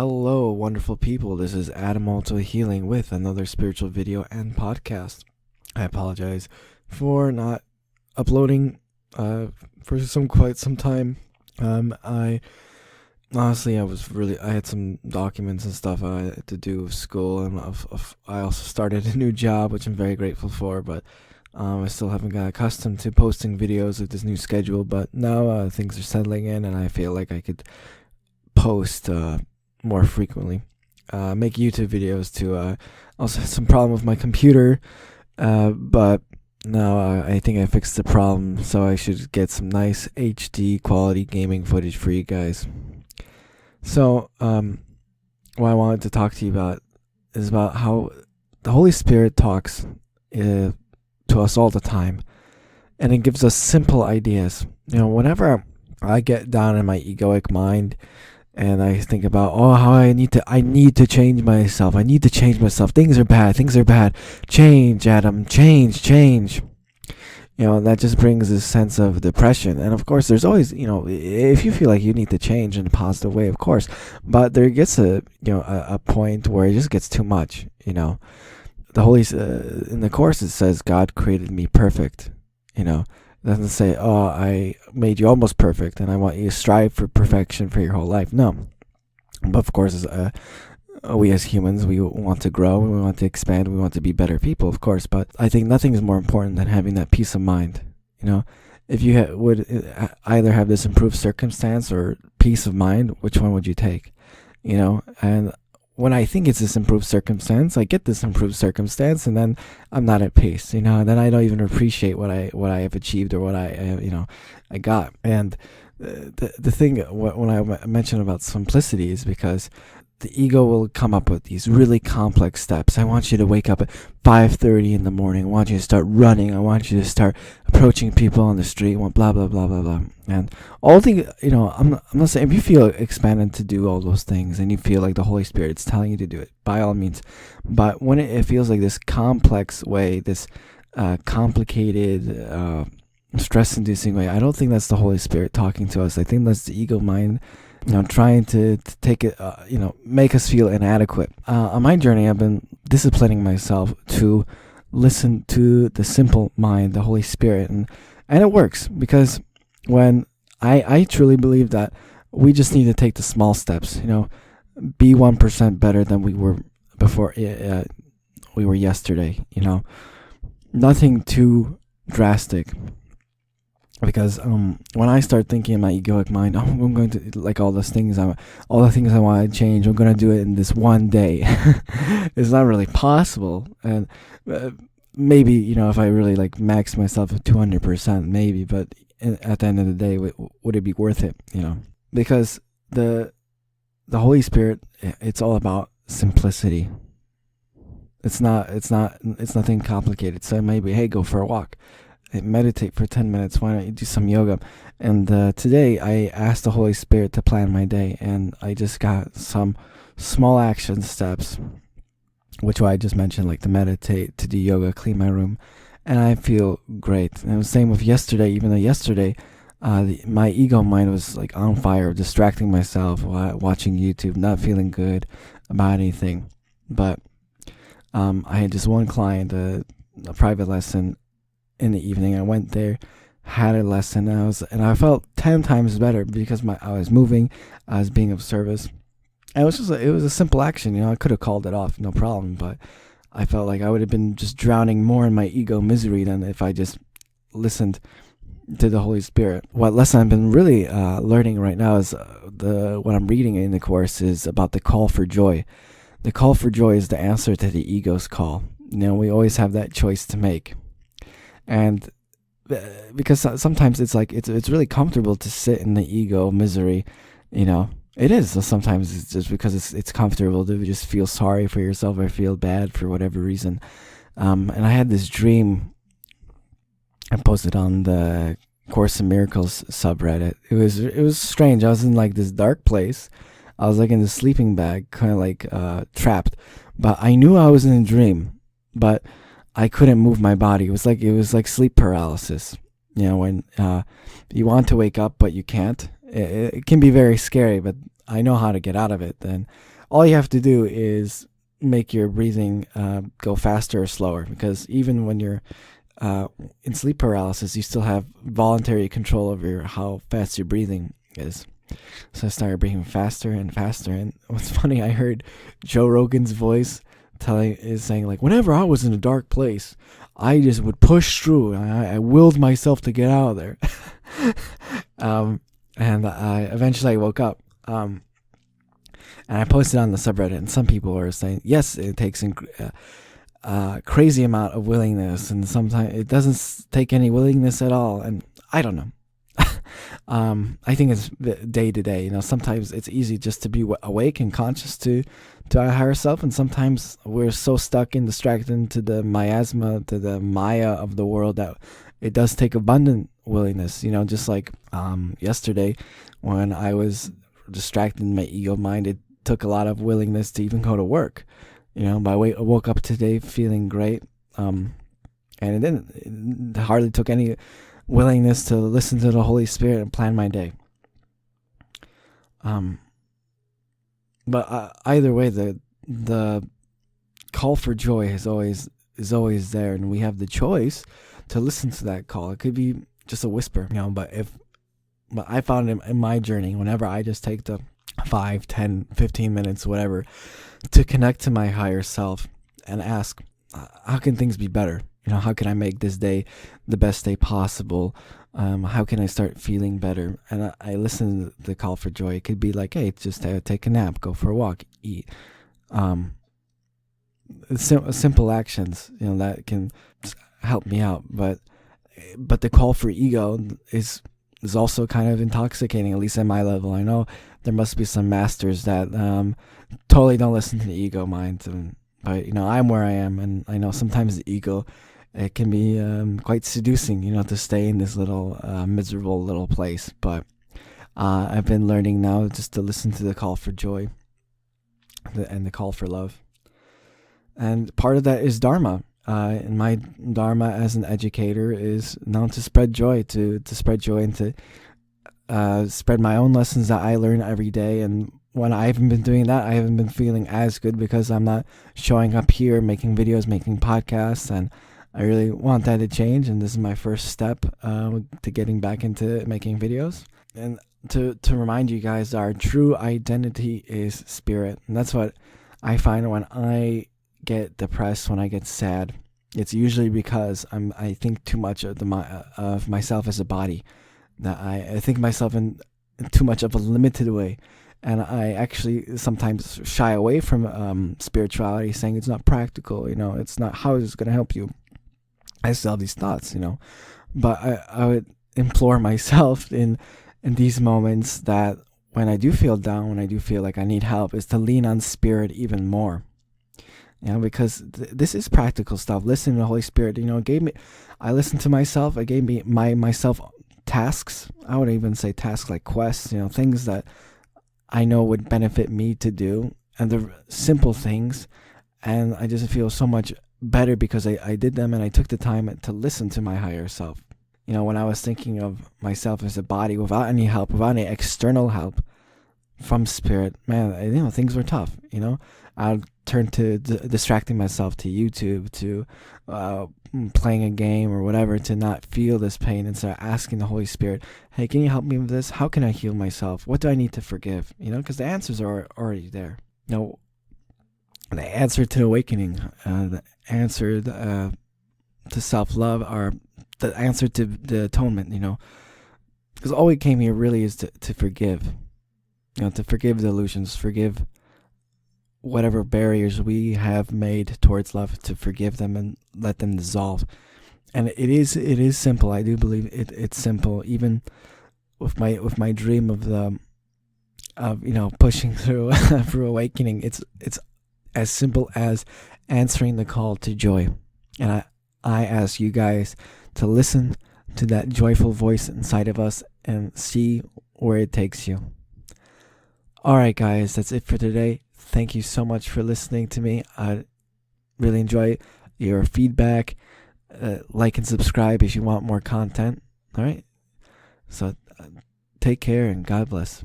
Hello, wonderful people. This is Adam Alto Healing with another spiritual video and podcast. I apologize for not uploading for quite some time. I honestly, I had some documents and stuff I had to do with school, and I also started a new job, which I'm very grateful for, but I still haven't got accustomed to posting videos with this new schedule, but now things are settling in, and I feel like I could post more frequently. Make YouTube videos too. Also had some problem with my computer, but now I think I fixed the problem, so I should get some nice HD quality gaming footage for you guys. So, what I wanted to talk to you about is about how the Holy Spirit talks to us all the time, and it gives us simple ideas. Whenever I get down in my egoic mind, and I think about, how I need to change myself. I need to change myself. Things are bad. Change, Adam. Change. That just brings this sense of depression. And of course, there's always, if you feel like you need to change in a positive way, of course. But there gets a point where it just gets too much. The in the Course it says God created me perfect. It doesn't say, I made you almost perfect and I want you to strive for perfection for your whole life. No. But of course, we as humans, we want to grow, we want to expand, we want to be better people, of course. But I think nothing is more important than having that peace of mind. If you would either have this improved circumstance or peace of mind, which one would you take? And when I think it's this improved circumstance, I get this improved circumstance, and then I'm not at peace, and then I don't even appreciate what I have achieved or what I got. And the thing when I mention about simplicity is because the ego will come up with these really complex steps. I want you to wake up at 5:30 in the morning. I want you to start running. I want you to start approaching people on the street. Blah blah blah blah blah. And all the I'm not saying if you feel expanded to do all those things and you feel like the Holy Spirit is telling you to do it, by all means. But when it feels like this complex way, this complicated, stress-inducing way, I don't think that's the Holy Spirit talking to us. I think that's the ego mind. Trying to take it, make us feel inadequate. On my journey, I've been disciplining myself to listen to the simple mind, the Holy Spirit, and it works because when I truly believe that we just need to take the small steps, be 1% better than we were before we were yesterday, nothing too drastic. Because when I start thinking in my egoic mind, I'm going to like all the things I want to change. I'm going to do it in this one day. It's not really possible. And maybe if I really max myself at 200%, maybe. But at the end of the day, would it be worth it? Because the Holy Spirit, it's all about simplicity. It's nothing complicated. So maybe, hey, go for a walk. Meditate for 10 minutes. Why don't you do some yoga? And today I asked the Holy Spirit to plan my day, and I just got some small action steps, which I just mentioned, like to meditate, to do yoga, clean my room, and I feel great. And the same with yesterday. Even though yesterday my ego mind was on fire, distracting myself, watching YouTube, not feeling good about anything. But I had just one client, a private lesson in the evening. I went there, had a lesson, and I felt 10 times better because I was moving, I was being of service. And it was a simple action. I could have called it off, no problem, but I felt like I would have been just drowning more in my ego misery than if I just listened to the Holy Spirit. What lesson I've been really learning right now is what I'm reading in the Course is about the call for joy. The call for joy is the answer to the ego's call. We always have that choice to make. And because sometimes it's really comfortable to sit in the ego misery, it is. So sometimes it's just because it's comfortable to just feel sorry for yourself or feel bad for whatever reason. And I had this dream. I posted on the Course in Miracles subreddit. It was strange. I was in this dark place. I was in this sleeping bag, kind of trapped. But I knew I was in a dream. But I couldn't move my body. It was like sleep paralysis. When you want to wake up but you can't. It can be very scary, but I know how to get out of it, then all you have to do is make your breathing go faster or slower. Because even when you're in sleep paralysis, you still have voluntary control over how fast your breathing is. So I started breathing faster and faster. And what's funny, I heard Joe Rogan's voice saying like, whenever I was in a dark place, I just would push through. I willed myself to get out of there. And I eventually woke up. And I posted on the subreddit, and some people were saying, yes, it takes crazy amount of willingness, and sometimes it doesn't take any willingness at all. And I don't know. I think it's day to day. Sometimes it's easy just to be awake and conscious to our higher self, and sometimes we're so stuck and distracted into the miasma, to the Maya of the world, that it does take abundant willingness. Just like yesterday when I was distracted in my ego mind, it took a lot of willingness to even go to work. But I woke up today feeling great, and it hardly took any willingness to listen to the Holy Spirit and plan my day. But either way, the call for joy is always there, and we have the choice to listen to that call. It could be just a whisper, but I found in my journey, whenever I just take the 5, 10, 15 minutes, whatever, to connect to my higher self and ask, how can things be better? How can I make this day the best day possible? How can I start feeling better? And I listen to the call for joy. It could be like, hey, just take a nap, go for a walk, eat. Simple actions, that can help me out. But the call for ego is also kind of intoxicating, at least at my level. I know there must be some masters that totally don't listen to the ego mind. But I'm where I am, and I know sometimes the ego, it can be quite seducing, to stay in this little miserable little place. But I've been learning now just to listen to the call for joy and the call for love. And part of that is Dharma. And my Dharma as an educator is now to spread joy, to spread joy and to spread my own lessons that I learn every day. And when I haven't been doing that, I haven't been feeling as good because I'm not showing up here, making videos, making podcasts, and I really want that to change. And this is my first step to getting back into making videos. And to remind you guys, our true identity is spirit. And that's what I find when I get depressed, when I get sad. It's usually because I think too much of myself as a body. That I think myself in too much of a limited way. And I actually sometimes shy away from spirituality, saying it's not practical, it's not, how is it going to help you? I still have these thoughts, but I would implore myself in these moments that when I do feel down, when I do feel like I need help, is to lean on spirit even more. Because this is practical stuff. Listening to the Holy Spirit, I listened to myself. I gave me myself tasks. I would even say tasks like quests, things that I know would benefit me to do, and the simple things, and I just feel so much better because I did them, and I took the time to listen to my higher self. When I was thinking of myself as a body without any help, without any external help from spirit, man, things were tough. I'd turn to distracting myself to YouTube, to playing a game or whatever, to not feel this pain, and start asking the Holy Spirit, hey, can you help me with this? How can I heal myself? What do I need to forgive? Because the answers are already there. The answer to awakening, the answer to self-love, are the answer to the atonement, because all we came here really is to forgive, to forgive the illusions, forgive whatever barriers we have made towards love, to forgive them and let them dissolve. And it is simple. I do believe it's simple. Even with my dream of pushing through through awakening, it's as simple as answering the call to joy. And I ask you guys to listen to that joyful voice inside of us and see where it takes you. All right, guys, that's it for today. Thank you so much for listening to me. I really enjoy your feedback. Like and subscribe if you want more content. All right? So take care and God bless.